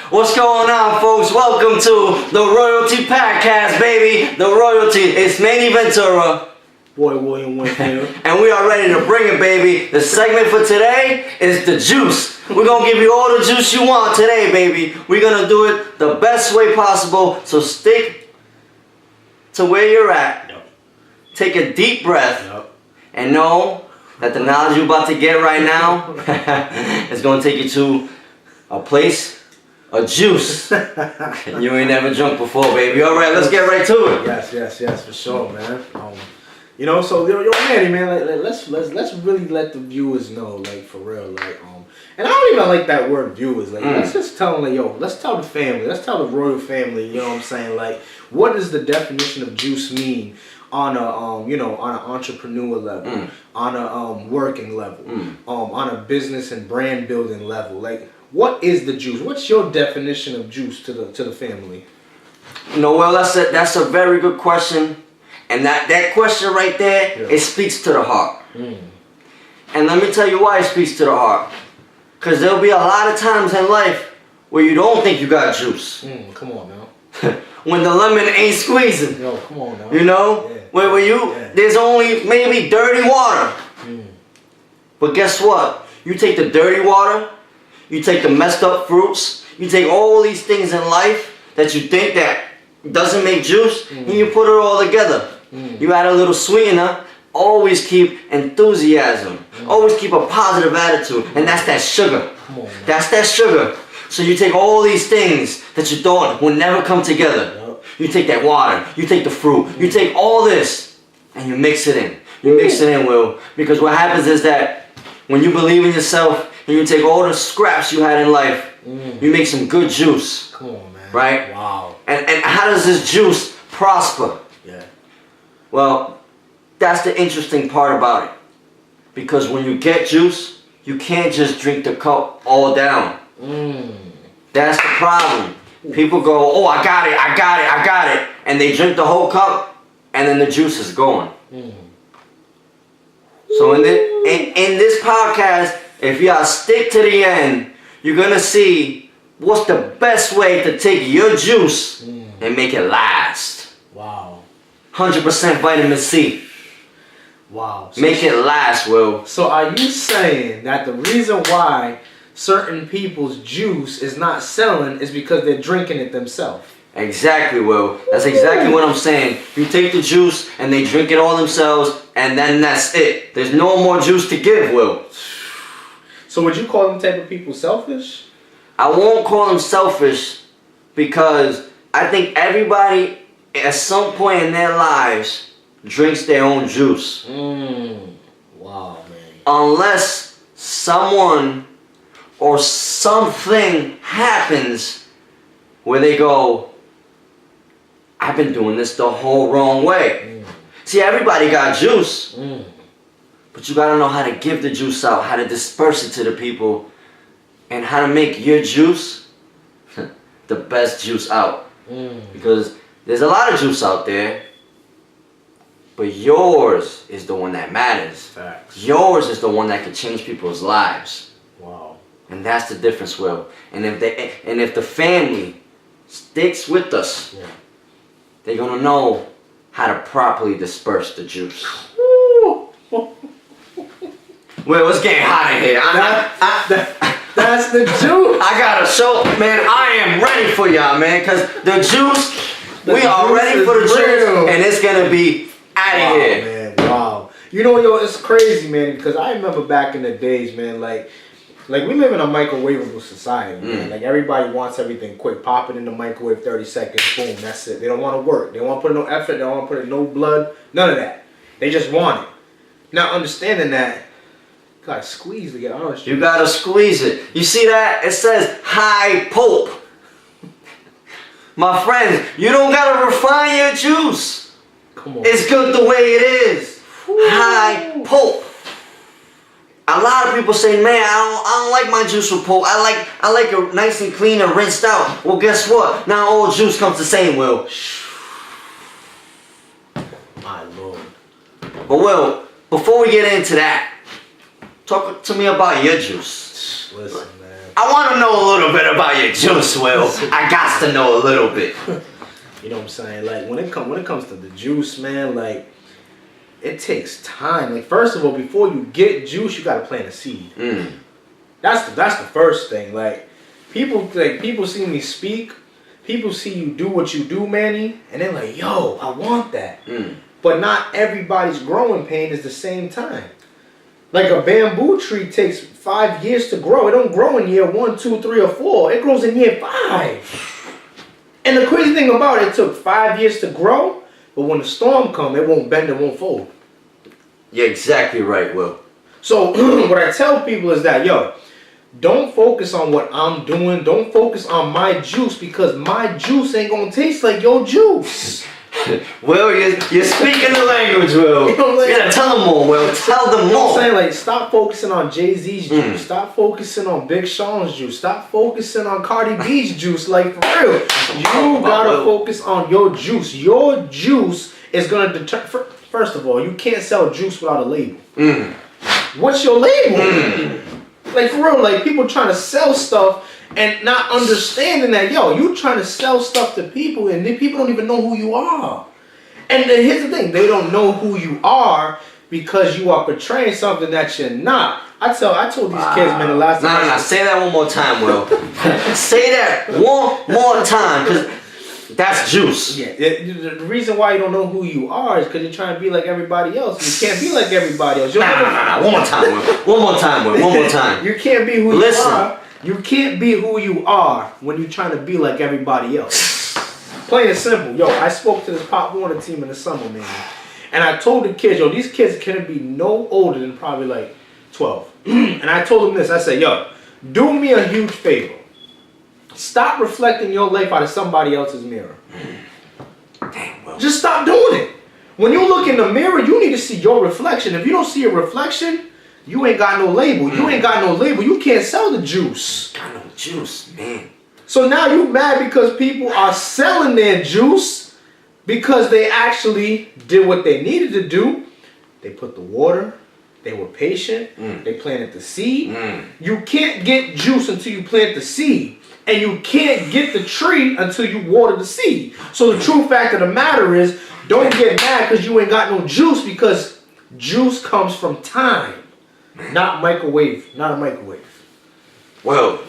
What's going on, folks? Welcome to the Royalty Podcast, baby. The Royalty. It's Manny Ventura. Boy William Winfield. And we are ready to bring it, baby. The segment for today is the juice. We're going to give you all the juice you want today, baby. We're going to do it the best way possible. So stick to where you're at. Yep. Take a deep breath. Yep. And know that the knowledge you're about to get right now is going to take you to a place, a juice you ain't never drunk before, baby. All right, let's get right to it. Yes, for sure, man. You know, so yo, Manny, man, like, let's really let the viewers know, like, for real, like, and I don't even like that word viewers, like, let's just tell them, like, yo, let's tell the family, let's tell the royal family, you know what I'm saying, like, what does the definition of juice mean on a, you know, on an entrepreneur level, on a working level, on a business and brand building level, like, what is the juice? What's your definition of juice to the family? No, well, that's a very good question. And that question right there, it speaks to the heart. And let me tell you why it speaks to the heart. Because there'll be a lot of times in life where you don't think you got juice. Come on now. When the lemon ain't squeezing. Yo, come on now. You know? Yeah. Where there's only maybe dirty water. But guess what? You take the dirty water, you take the messed up fruits, you take all these things in life that you think that doesn't make juice, and you put it all together. You add a little sweetener. Always keep enthusiasm. Always keep a positive attitude, and that's that sugar. That's that sugar. So you take all these things that you thought would never come together. You take that water, you take the fruit, you take all this, and you mix it in. You mix it in, Will, because what happens is that when you believe in yourself and you take all the scraps you had in life, you make some good juice. Come on, man. Right? Wow. And how does this juice prosper? Yeah. Well, that's the interesting part about it. Because when you get juice, you can't just drink the cup all down. That's the problem. People go, oh, I got it. And they drink the whole cup, and then the juice is gone. So in this podcast, if y'all stick to the end, you're going to see what's the best way to take your juice and make it last. Wow. 100% vitamin C. Wow. So Make it last, Will. So are you saying that the reason why certain people's juice is not selling is because they're drinking it themselves? Exactly, Will. That's exactly what I'm saying. You take the juice and they drink it all themselves, and then that's it. There's no more juice to give, Will. So would you call them type of people selfish? I won't call them selfish because I think everybody at some point in their lives drinks their own juice. Wow, man. Unless someone or something happens where they go, I've been doing this the whole wrong way. See, everybody got juice, but you gotta know how to give the juice out, how to disperse it to the people, and how to make your juice the best juice out. Because there's a lot of juice out there, but yours is the one that matters. Facts. Yours is the one that can change people's lives. Wow. And that's the difference, Will. And if the family sticks with us, they're gonna know how to properly disperse the juice. Well, it's getting hot in here. That's the juice. I gotta show, man. I am ready for y'all, man, because the juice. We are ready for the juice, and it's gonna be out of here. Man, wow. You know, yo, it's crazy, man, because I remember back in the days, man, like we live in a microwavable society, man. Like, everybody wants everything quick. Pop it in the microwave, 30 seconds, boom, that's it. They don't want to work. They don't want to put in no effort. They don't want to put in no blood. None of that. They just want it. Now, understanding that, you gotta squeeze to get honest. You gotta squeeze it. You see that? It says high pulp. My friends, you don't gotta refine your juice. Come on. It's good the way it is. High pulp. A lot of people say, man, I don't like my juice with pulp. I like it nice and clean and rinsed out. Well, guess what? Now all juice comes the same, Will. My Lord. But Will, before we get into that, talk to me about your juice. Listen, man. I want to know a little bit about your juice, Will. I got to know a little bit. You know what I'm saying? Like when it comes to the juice, man, like it takes time. Like first of all, before you get juice, you gotta plant a seed. That's the first thing. Like people see me speak, people see you do what you do, Manny, and they're like, yo, I want that. But not everybody's growing pain is the same time. Like a bamboo tree takes 5 years to grow. It don't grow in year 1, 2, 3, or 4. It grows in year 5. And the crazy thing about it took 5 years to grow, but when the storm comes, it won't bend, it won't fold. You're exactly right, Will. So what I tell people is that, yo, don't focus on what I'm doing. Don't focus on my juice because my juice ain't gonna taste like your juice. Will, you're speaking the language, Will. You know what I'm saying? You gotta tell them more, Will. Tell them You know more. what I'm saying? Like, stop focusing on Jay-Z's juice. Stop focusing on Big Sean's juice. Stop focusing on Cardi B's juice. Like, for real. You gotta focus on your juice. Your juice is gonna determine. First of all, you can't sell juice without a label. What's your label? Like, for real, like, people trying to sell stuff and not understanding that, yo, you trying to sell stuff to people and then people don't even know who you are. And then here's the thing, they don't know who you are because you are portraying something that you're not. I told these kids, man, the last time. Nah, say that one more time, Will. Say that one more time, because that's juice. Yeah, the reason why you don't know who you are is because you're trying to be like everybody else. You can't be like everybody else. Nah, one more time, Will. One more time, Will. One more time. You can't be who you are. You can't be who you are when you're trying to be like everybody else. Plain and simple. Yo, I spoke to this Pop Warner team in the summer, man. And I told the kids, yo, these kids can't be no older than probably like 12. And I told them this. I said, yo, do me a huge favor. Stop reflecting your life out of somebody else's mirror. Damn, Will. Just stop doing it. When you look in the mirror, you need to see your reflection. If you don't see your reflection, you ain't got no label. You ain't got no label. You can't sell the juice. Got no juice, man. So now you mad because people are selling their juice because they actually did what they needed to do. They put the water. They were patient. They planted the seed. You can't get juice until you plant the seed. And you can't get the tree until you water the seed. So the true fact of the matter is, don't get mad because you ain't got no juice, because juice comes from time. Not a microwave. Well,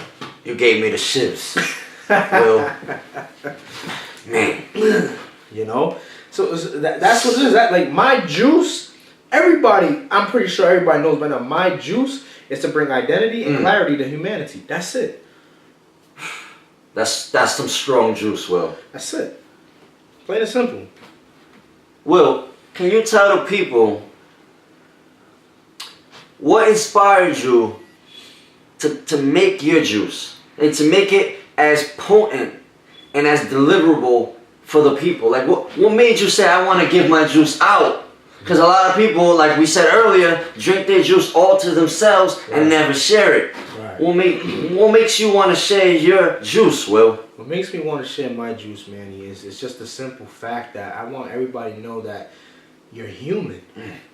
you gave me the shivs. Well, man. You know? So that's what it is. That, like, my juice, everybody, I'm pretty sure everybody knows by now, my juice is to bring identity and clarity to humanity. That's it. That's some strong juice, Will. That's it. Plain and simple. Will, can you tell the people what inspired you to make your juice and to make it as potent and as deliverable for the people? Like, what made you say, I want to give my juice out? Because a lot of people, like we said earlier, drink their juice all to themselves and never share it. Right. What makes you want to share your juice, Will? What makes me want to share my juice, Manny, is it's just the simple fact that I want everybody to know that you're human.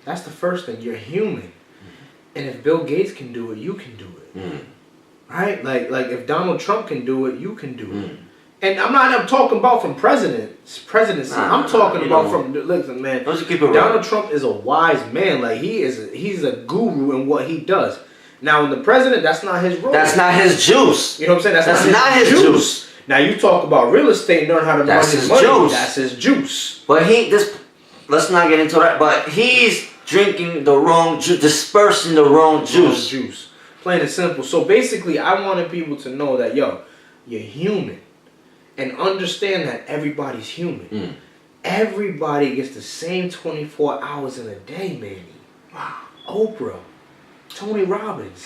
That's the first thing. You're human. And if Bill Gates can do it, you can do it. Right? Like if Donald Trump can do it, you can do it. And I'm talking about from presidency. I'm talking about from, listen, man, Donald Trump is a wise man. Like, he's a guru in what he does. Now, in the president, that's not his role. That's not his juice. You know what I'm saying? That's not his juice. Now, you talk about real estate and learn how to manage his money. Juice. That's his juice. But let's not get into that. But he's drinking the wrong juice, dispersing the wrong juice. Plain and simple. So basically, I wanted people to know that, yo, you're human. And understand that everybody's human. Everybody gets the same 24 hours in a day, Manny. Wow. Oprah, Tony Robbins,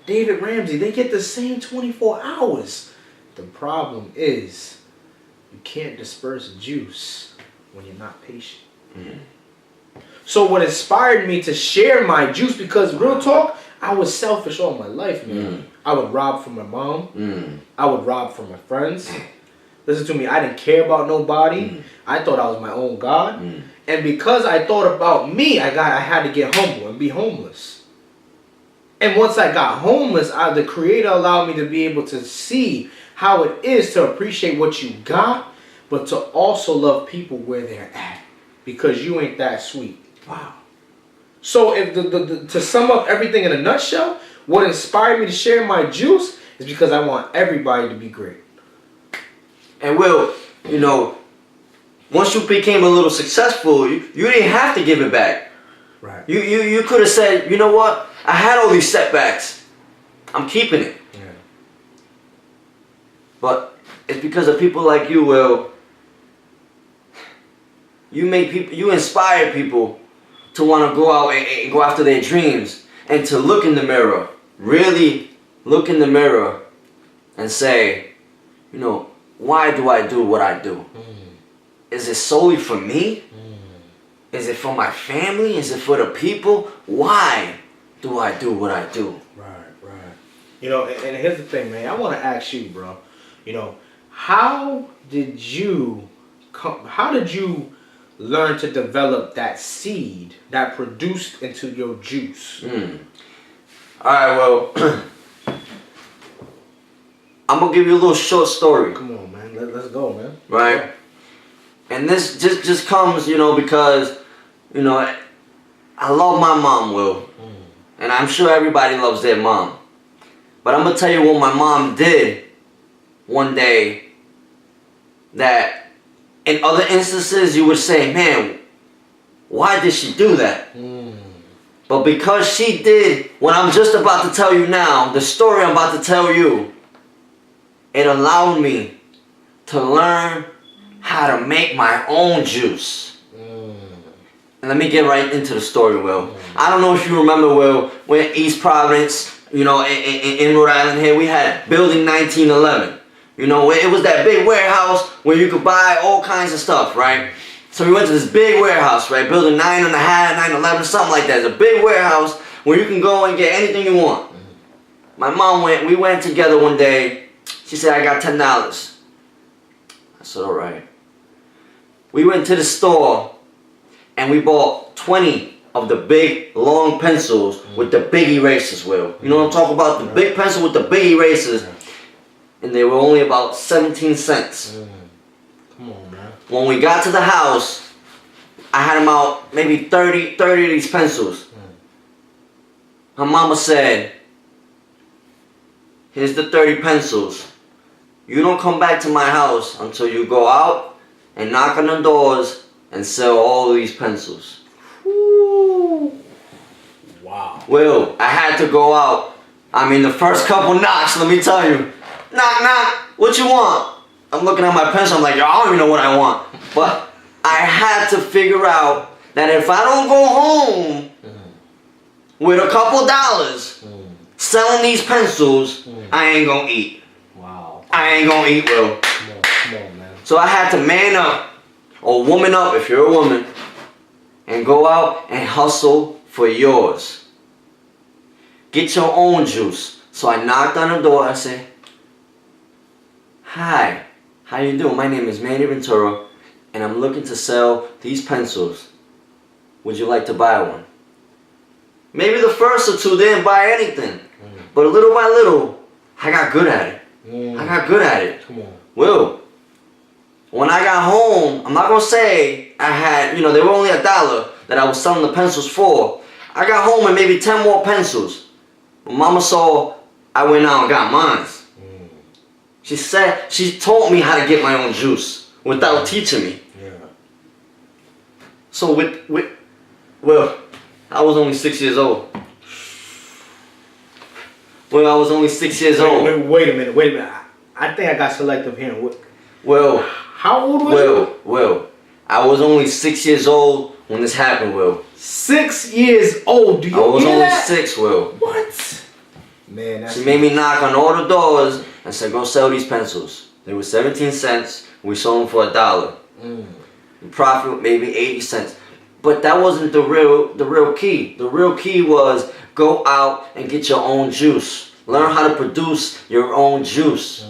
David Ramsey, they get the same 24 hours. The problem is, you can't disperse juice when you're not patient. So what inspired me to share my juice, because real talk, I was selfish all my life, man. I would rob from my mom. I would rob from my friends. Listen to me, I didn't care about nobody. I thought I was my own God. And because I thought about me, I had to get humble and be homeless. And once I got homeless, the Creator allowed me to be able to see how it is to appreciate what you got, but to also love people where they're at, because you ain't that sweet. Wow. So if to sum up everything in a nutshell, what inspired me to share my juice is because I want everybody to be great. And Will, you know, once you became a little successful, you didn't have to give it back. Right. You could have said, you know what? I had all these setbacks. I'm keeping it. Yeah. But it's because of people like you, Will. You inspire people to want to go out and go after their dreams, and to look in the mirror, really look in the mirror and say, you know, why do I do what I do? Is it solely for me? Is it for my family? Is it for the people? Why do I do what I do? Right. You know, and here's the thing, man. I want to ask you, bro. You know, how did you learn to develop that seed that produced into your juice? Alright, well, I'm going to give you a little short story. Come on, man. Let's go, man. Right? Yeah. And this just comes, you know, because, you know, I love my mom, Will. And I'm sure everybody loves their mom. But I'm going to tell you what my mom did one day that in other instances you would say, man, why did she do that? But because she did what I'm just about to tell you now, the story I'm about to tell you, it allowed me to learn how to make my own juice. And let me get right into the story, Will. I don't know if you remember, Will, when East Providence, you know, in Rhode Island here, we had Building 1911. You know, it was that big warehouse where you could buy all kinds of stuff, right? So we went to this big warehouse, right? Building 911, something like that. It's a big warehouse where you can go and get anything you want. My mom we went together one day. She said, I got $10. I said, all right. We went to the store and we bought 20 of the big long pencils with the big erasers, Will. You know what I'm talking about? The big pencil with the big erasers. And they were only about 17 cents. Come on, man. When we got to the house, I had them out, maybe 30 of these pencils. Her mama said, here's the 30 pencils. You don't come back to my house until you go out and knock on the doors and sell all these pencils. Ooh. Wow. Will, I had to go out. I mean, the first couple knocks, let me tell you. Knock, knock, what you want? I'm looking at my pencil, I'm like, yo, I don't even know what I want. But I had to figure out that if I don't go home with a couple dollars selling these pencils, I ain't gonna eat. Wow. I ain't gonna eat, Will. Come on, man. So I had to man up, or woman up if you're a woman, and go out and hustle for yours. Get your own juice. So I knocked on the door, I said, hi, how you doing? My name is Manny Ventura, and I'm looking to sell these pencils. Would you like to buy one? Maybe the first or two didn't buy anything, but little by little, I got good at it. I got good at it. Come on. Will, when I got home, I'm not going to say I had, you know, they were only $1 that I was selling the pencils for. I got home with maybe 10 more pencils. When Mama saw I went out and got mine. She said, she taught me how to get my own juice without teaching me. Yeah. So well, I was only 6 years old. Well, I was only 6 years old. Wait a minute. I think I got selective hearing. Well, how old was you? Well, I was only 6 years old when this happened, Will. 6 years old. Do you I was hear only that? 6, Will. What? Man, that's... She made me knock on all the doors and said, go sell these pencils. They were 17 cents. We sold them for $1. The profit maybe 80 cents. But that wasn't the real key. The real key was go out and get your own juice. Learn how to produce your own juice.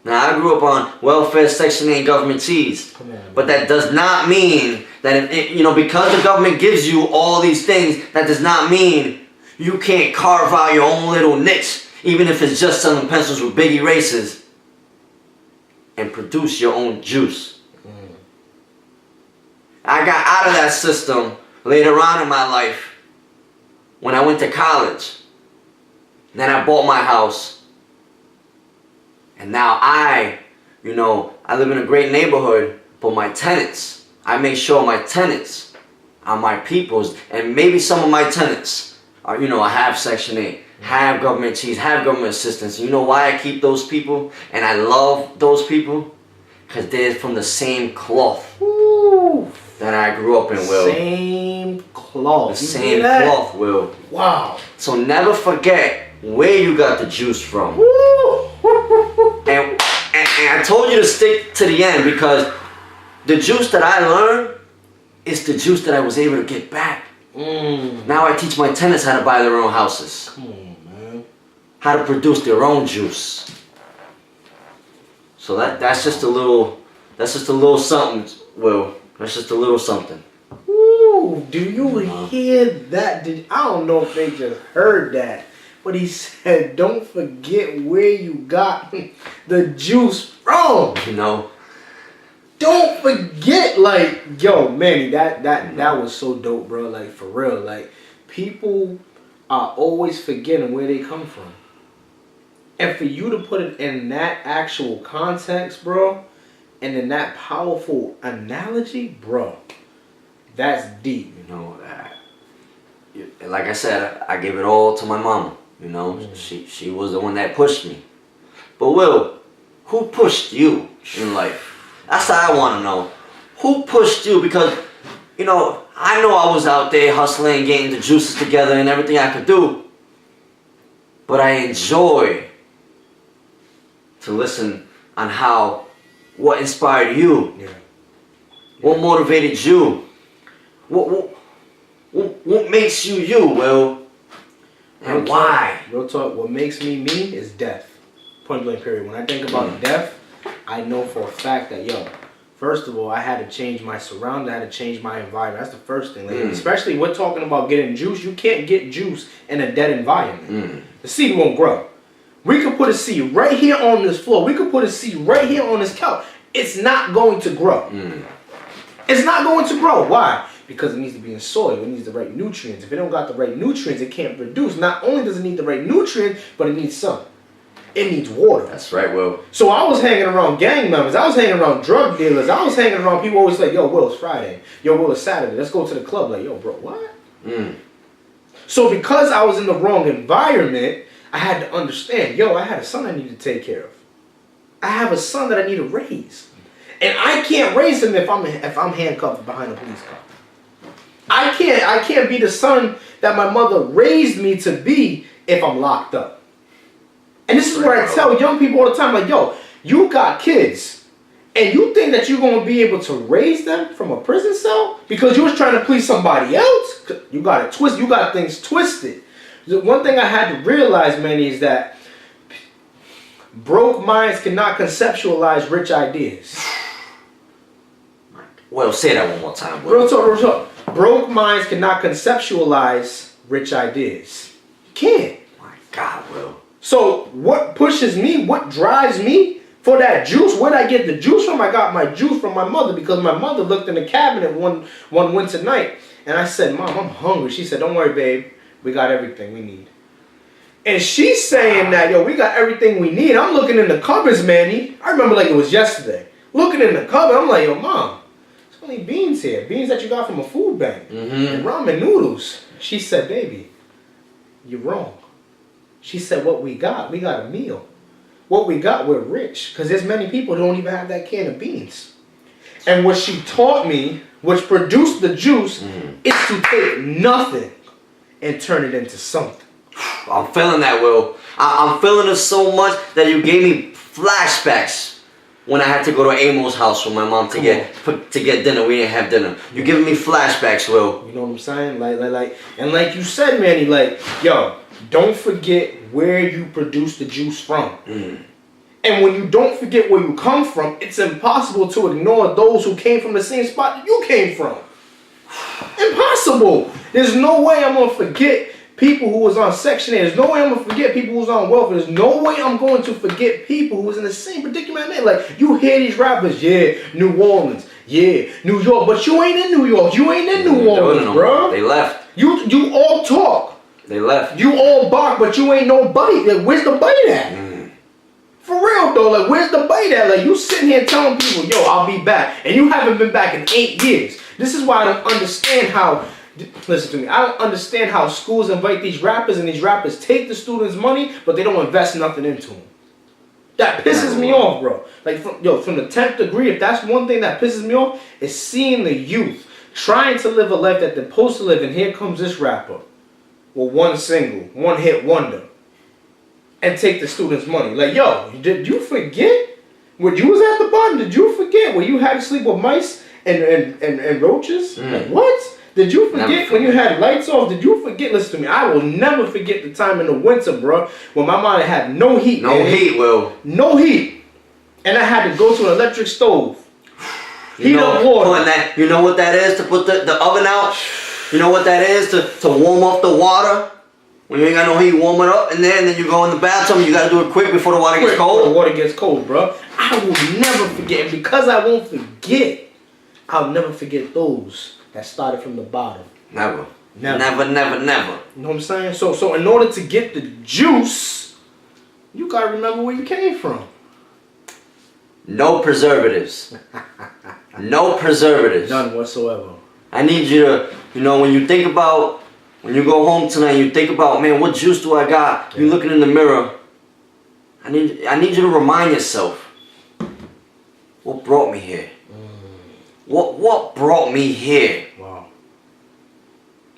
Now, I grew up on welfare, Section 8, government cheese. But that does not mean that, because the government gives you all these things, that does not mean You can't carve out your own little niche, even if it's just selling pencils with big erasers, and produce your own juice. I got out of that system later on in my life when I went to college. Then I bought my house. And now I live in a great neighborhood, but my tenants, I make sure my tenants are my peoples. And maybe some of my tenants are, have Section 8, have government cheese, have government assistance. You know why I keep those people? And I love those people? Because they're from the same cloth. Ooh. That I grew up in, Will. Same cloth. The same cloth, Will. Wow. So never forget where you got the juice from. And I told you to stick to the end because the juice that I learned is the juice that I was able to get back. Now I teach my tenants how to buy their own houses. Come on, man. How to produce their own juice. So that's just a little something, Will. That's just a little something. Ooh, do you hear that? I don't know if they just heard that. But he said, don't forget where you got the juice from. Don't forget, yo, Manny, that was so dope, bro. Like, for real. People are always forgetting where they come from. And for you to put it in that actual context, bro, and in that powerful analogy, bro, that's deep. Like I said, I gave it all to my mama. She was the one that pushed me. But Will, who pushed you in life? That's what I want to know. Who pushed you? Because, I know I was out there hustling, getting the juices together and everything I could do. But I enjoy to listen on what inspired you. Yeah. What motivated you? What makes you you, Will? And why? Real talk, what makes me me is death. Point blank period. When I think about death, I know for a fact that, first of all, I had to change my surroundings, I had to change my environment. That's the first thing. Especially we're talking about getting juice. You can't get juice in a dead environment. The seed won't grow. We could put a seed right here on this floor. We could put a seed right here on this couch. It's not going to grow. It's not going to grow. Why? Because it needs to be in soil. It needs the right nutrients. If it don't got the right nutrients, it can't produce. Not only does it need the right nutrients, but it needs sun. It needs water. That's right, Will. So I was hanging around gang members. I was hanging around drug dealers. I was hanging around people always like, yo, Will, it's Friday. Yo, Will, it's Saturday. Let's go to the club. Like, yo, bro, what? So because I was in the wrong environment, I had to understand, I had a son I need to take care of. I have a son that I need to raise. And I can't raise him if I'm handcuffed behind a police car. I can't be the son that my mother raised me to be if I'm locked up. And this is where I tell young people all the time, like, yo, you got kids, and you think that you're going to be able to raise them from a prison cell because you was trying to please somebody else? You got it twisted. You got things twisted. The one thing I had to realize, Manny, is that broke minds cannot conceptualize rich ideas. Well, say that one more time, Will. Real talk. Broke minds cannot conceptualize rich ideas. You can't. My God, Will. So what pushes me, what drives me for that juice? Where did I get the juice from? I got my juice from my mother because my mother looked in the cabinet one winter night and I said, Mom, I'm hungry. She said, don't worry, babe. We got everything we need. And she's saying that, we got everything we need. I'm looking in the cupboards, Manny. I remember like it was yesterday. Looking in the cupboard, I'm like, yo, Mom, there's only beans here. Beans that you got from a food bank. And ramen noodles. She said, baby, you're wrong. She said, what we got a meal. What we got, we're rich. Because there's many people who don't even have that can of beans. And what she taught me, which produced the juice, is to take nothing and turn it into something. I'm feeling that, Will. I'm feeling it so much that you gave me flashbacks when I had to go to Amo's house with my mom to get dinner. We didn't have dinner. You're giving me flashbacks, Will. You know what I'm saying? And like you said, Manny, don't forget where you produce the juice from. And when you don't forget where you come from, it's impossible to ignore those who came from the same spot that you came from. Impossible. There's no way I'm going to forget people who was on Section 8. There's no way I'm going to forget people who was on welfare. There's no way I'm going to forget people who was in the same predicament. Like, you hear these rappers, yeah, New Orleans, yeah, New York, but you ain't in New York. You ain't in New Orleans, bro. They left. You all talk. They left. You all bark, but you ain't no bite. Like, where's the bite at? For real though, like, where's the bite at? Like, you sitting here telling people, yo, I'll be back, and you haven't been back in 8 years. This is why I don't understand how. Listen to me. I don't understand how schools invite these rappers, and these rappers take the students' money, but they don't invest nothing into them. That pisses me off, bro. Like, from the 10th degree, if that's one thing that pisses me off, is seeing the youth trying to live a life that they're supposed to live, and here comes this rapper with one single, one hit wonder, and take the students' money. Like, yo, did you forget when you was at the bottom? Did you forget when you had to sleep with mice and roaches? Like, what? Did you forget when you had lights off? Did you forget? Listen to me. I will never forget the time in the winter, bro, when my mom had no heat. No heat, Will. No heat. And I had to go to an electric stove. Heat up water. You know what that is to put the oven out? You know what that is to warm up the water? When you ain't got no heat, warm it up, and then you go in the bathroom. You gotta do it quick before the water gets cold. Before the water gets cold, bro. I will never forget, and because I won't forget, I'll never forget those that started from the bottom. Never. Never. Never, never, never. You know what I'm saying? So in order to get the juice, you gotta remember where you came from. No preservatives. No preservatives. None whatsoever. I need you to, when you think about. When you go home tonight, you think about, man, what juice do I got? Yeah. You're looking in the mirror. I need you to remind yourself, what brought me here? What brought me here? Wow.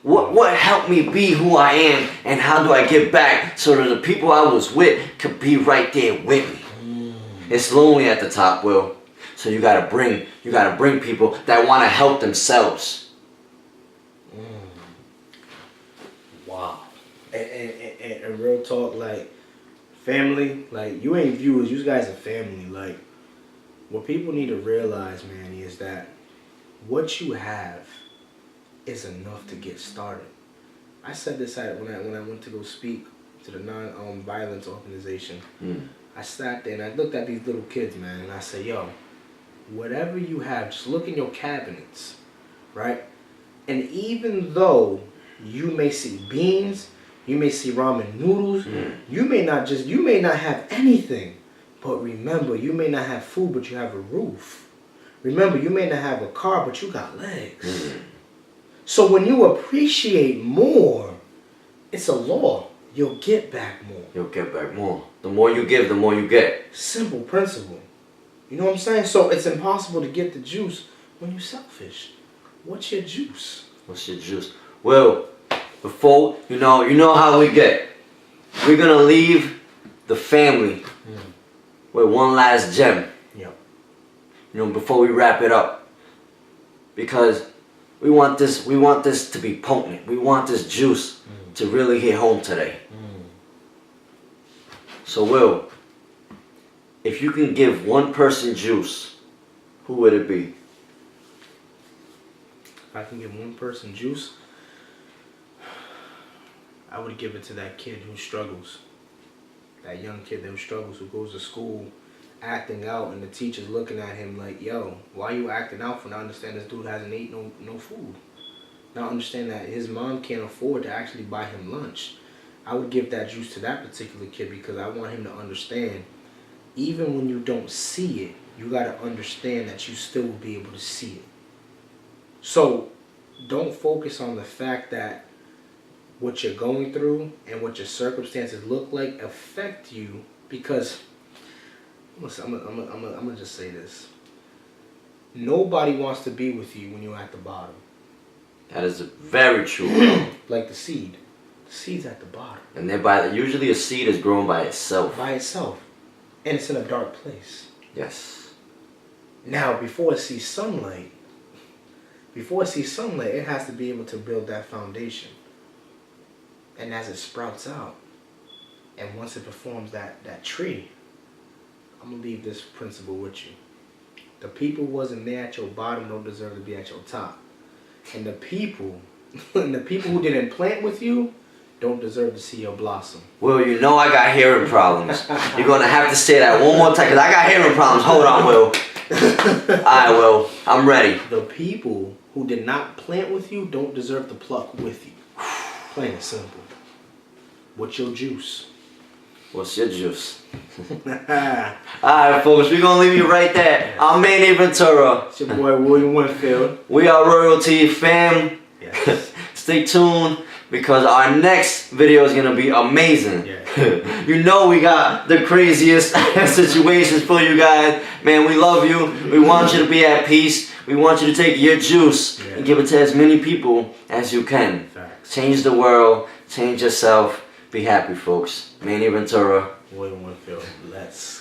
What helped me be who I am, and how do I get back so that the people I was with could be right there with me? It's lonely at the top, Will. So you gotta bring people that wanna help themselves. Wow. And real talk, like, family, like, you ain't viewers, you guys are family. Like, what people need to realize, Manny, is that what you have is enough to get started. I said this when I went to go speak to the non-violence organization. I sat there and I looked at these little kids, man, and I said, yo, whatever you have, just look in your cabinets, right? And even though you may see beans, you may see ramen noodles, you may not have anything, but remember, you may not have food, but you have a roof. Remember, you may not have a car, but you got legs. So when you appreciate more, it's a law. You'll get back more. You'll get back more. The more you give, the more you get. Simple principle. You know what I'm saying? So it's impossible to get the juice when you're selfish. What's your juice? What's your juice? Well, before, you know how we get. We're going to leave the family with one last gem. Yep. Before we wrap it up. Because we want this to be potent. We want this juice to really hit home today. So, Will, if you can give one person juice, who would it be? If I can give one person juice, I would give it to that kid who struggles. That young kid who struggles, who goes to school acting out, and the teacher's looking at him like, yo, why you acting out for? Now understand this dude hasn't eaten no food. Now understand that his mom can't afford to actually buy him lunch. I would give that juice to that particular kid because I want him to understand, even when you don't see it, you got to understand that you still will be able to see it. So don't focus on the fact that what you're going through and what your circumstances look like affect you, because listen, I'm gonna just say this. Nobody wants to be with you when you're at the bottom. That is very true. Like the seed. The seed's at the bottom. And usually a seed is grown by itself. By itself. And it's in a dark place. Yes. Now, before it sees sunlight, it has to be able to build that foundation. And as it sprouts out, and once it performs that tree, I'm going to leave this principle with you. The people who wasn't there at your bottom don't deserve to be at your top. And the people who didn't plant with you, don't deserve to see your blossom. Will, you know I got hearing problems. You're gonna have to say that one more time, because I got hearing problems. Hold on, Will. Alright, Will. I'm ready. The people who did not plant with you don't deserve to pluck with you. Plain and simple. What's your juice? What's your juice? Alright, folks, we're gonna leave you right there. I'm Manny Ventura. It's your boy William Winfield. We are Royalty Fam. Yes. Stay tuned, because our next video is gonna be amazing. Yeah. You know we got the craziest situations for you guys. Man, we love you. We want you to be at peace. We want you to take your juice and give it to as many people as you can. Facts. Change the world. Change yourself. Be happy, folks. Manny Ventura. William Winfield. Let's